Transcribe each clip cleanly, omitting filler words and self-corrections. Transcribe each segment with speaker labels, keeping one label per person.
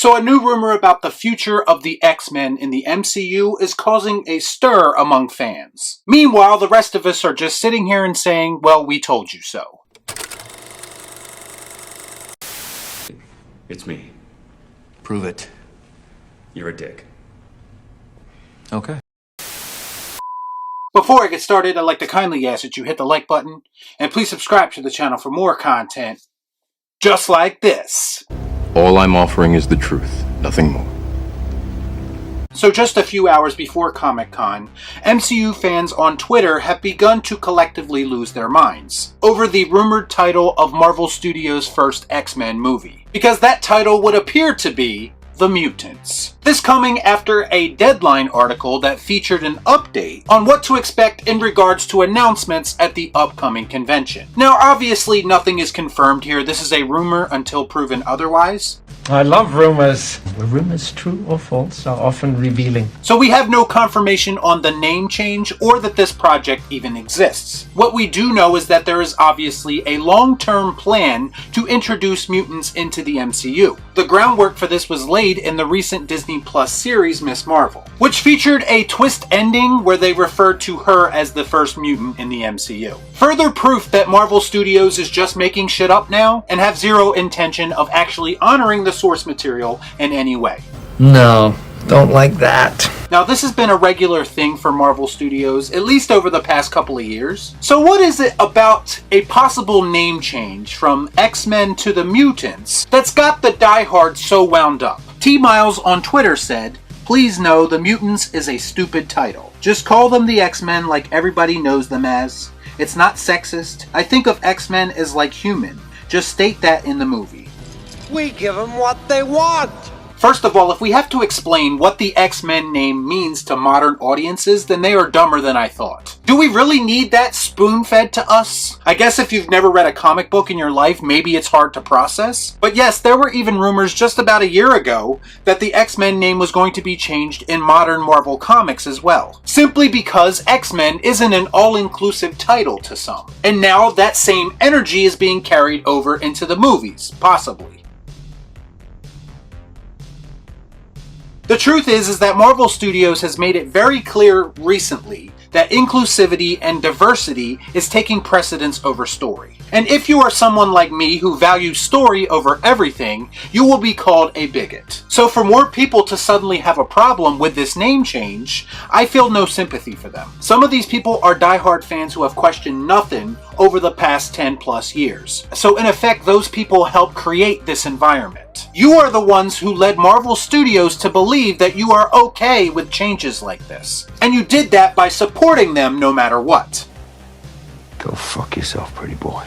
Speaker 1: So a new rumor about the future of the X-Men in the MCU is causing a stir among fans. Meanwhile, the rest of us are just sitting here and saying, well, we told you so.
Speaker 2: It's me.
Speaker 3: Prove it.
Speaker 2: You're a dick.
Speaker 3: Okay.
Speaker 1: Before I get started, I'd like to kindly ask that you hit the like button, and please subscribe to the channel for more content just like this.
Speaker 4: All I'm offering is the truth, nothing more.
Speaker 1: So just a few hours before Comic-Con, MCU fans on Twitter have begun to collectively lose their minds over the rumored title of Marvel Studios' first X-Men movie, because that title would appear to be The Mutants. This coming after a Deadline article that featured an update on what to expect in regards to announcements at the upcoming convention. Now obviously nothing is confirmed here, this is a rumor until proven otherwise.
Speaker 5: I love rumors. Were rumors true or false are often revealing.
Speaker 1: So we have no confirmation on the name change or that this project even exists. What we do know is that there is obviously a long-term plan to introduce mutants into the MCU. The groundwork for this was laid in the recent Disney Plus series Ms. Marvel, which featured a twist ending where they referred to her as the first mutant in the MCU. Further proof that Marvel Studios is just making shit up now and have zero intention of actually honoring the source material in any way.
Speaker 5: No, don't like that.
Speaker 1: Now this has been a regular thing for Marvel Studios, at least over the past couple of years. So what is it about a possible name change from X-Men to the Mutants that's got the diehards so wound up? T. Miles on Twitter said, "Please know the Mutants is a stupid title. Just call them the X-Men like everybody knows them as. It's not sexist. I think of X-Men as like human. Just state that in the movie."
Speaker 6: We give them what they want!
Speaker 1: First of all, if we have to explain what the X-Men name means to modern audiences, then they are dumber than I thought. Do we really need that spoon-fed to us? I guess if you've never read a comic book in your life, maybe it's hard to process. But yes, there were even rumors just about a year ago that the X-Men name was going to be changed in modern Marvel comics as well. Simply because X-Men isn't an all-inclusive title to some. And now that same energy is being carried over into the movies, possibly. The truth is that Marvel Studios has made it very clear recently that inclusivity and diversity is taking precedence over story. And if you are someone like me who values story over everything, you will be called a bigot. So for more people to suddenly have a problem with this name change, I feel no sympathy for them. Some of these people are diehard fans who have questioned nothing over the past 10 plus years. So in effect, those people helped create this environment. You are the ones who led Marvel Studios to believe that you are okay with changes like this. And you did that by supporting them no matter what.
Speaker 3: Go fuck yourself, pretty boy.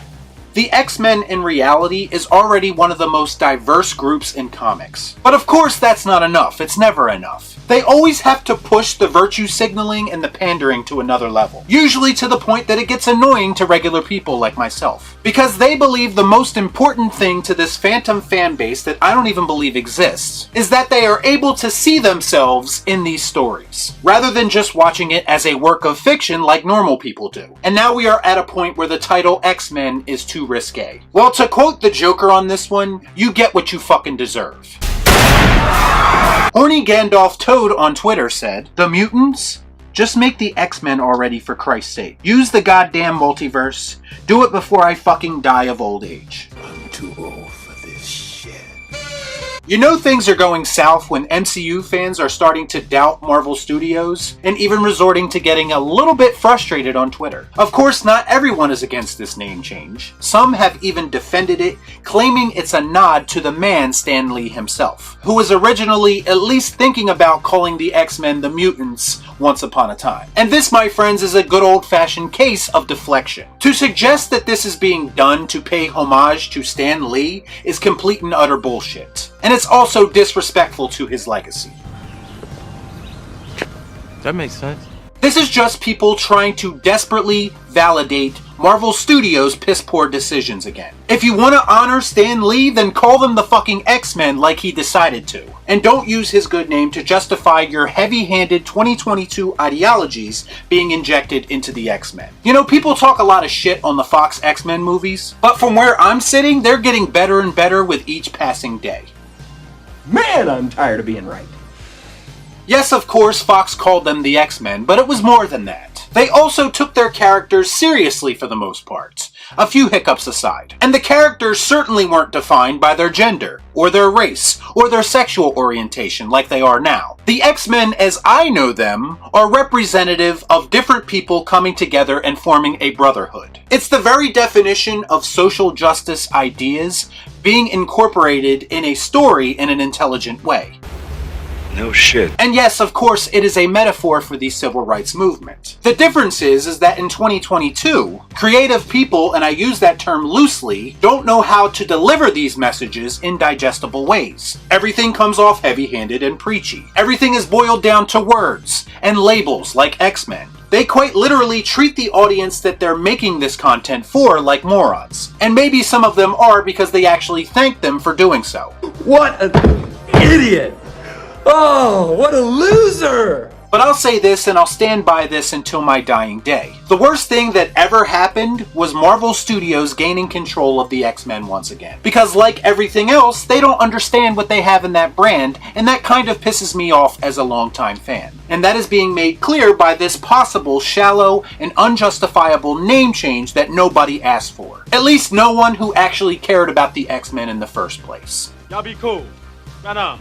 Speaker 1: The X-Men in reality is already one of the most diverse groups in comics. But of course that's not enough, it's never enough. They always have to push the virtue signaling and the pandering to another level. Usually to the point that it gets annoying to regular people like myself. Because they believe the most important thing to this phantom fan base that I don't even believe exists is that they are able to see themselves in these stories, rather than just watching it as a work of fiction like normal people do. And now we are at a point where the title X-Men is too risque. Well, to quote the Joker on this one, you get what you fucking deserve. Horny Gandalf Toad on Twitter said, "The Mutants? Just make the X-Men already, for Christ's sake. Use the goddamn multiverse. Do it before I fucking die of old age."
Speaker 3: I'm too old for this shit.
Speaker 1: You know things are going south when MCU fans are starting to doubt Marvel Studios and even resorting to getting a little bit frustrated on Twitter. Of course, not everyone is against this name change. Some have even defended it, claiming it's a nod to the man Stan Lee himself, who was originally at least thinking about calling the X-Men the Mutants once upon a time. And this, my friends, is a good old-fashioned case of deflection. To suggest that this is being done to pay homage to Stan Lee is complete and utter bullshit. And it's also disrespectful to his legacy.
Speaker 7: That makes sense.
Speaker 1: This is just people trying to desperately validate Marvel Studios' piss-poor decisions again. If you want to honor Stan Lee, then call them the fucking X-Men like he decided to. And don't use his good name to justify your heavy-handed 2022 ideologies being injected into the X-Men. You know, people talk a lot of shit on the Fox X-Men movies, but from where I'm sitting, they're getting better and better with each passing day.
Speaker 5: Man, I'm tired of being right.
Speaker 1: Yes, of course, Fox called them the X-Men, but it was more than that. They also took their characters seriously for the most part, a few hiccups aside. And the characters certainly weren't defined by their gender, or their race, or their sexual orientation like they are now. The X-Men, as I know them, are representative of different people coming together and forming a brotherhood. It's the very definition of social justice ideas being incorporated in a story in an intelligent way.
Speaker 3: No shit.
Speaker 1: And yes, of course, it is a metaphor for the civil rights movement. The difference is that in 2022, creative people, and I use that term loosely, don't know how to deliver these messages in digestible ways. Everything comes off heavy-handed and preachy. Everything is boiled down to words and labels like X-Men. They quite literally treat the audience that they're making this content for like morons. And maybe some of them are because they actually thank them for doing so.
Speaker 5: What an idiot! Oh, what a loser!
Speaker 1: But I'll say this, and I'll stand by this until my dying day. The worst thing that ever happened was Marvel Studios gaining control of the X-Men once again. Because like everything else, they don't understand what they have in that brand, and that kind of pisses me off as a longtime fan. And that is being made clear by this possible shallow and unjustifiable name change that nobody asked for. At least no one who actually cared about the X-Men in the first place.
Speaker 7: Y'all be cool. Nah.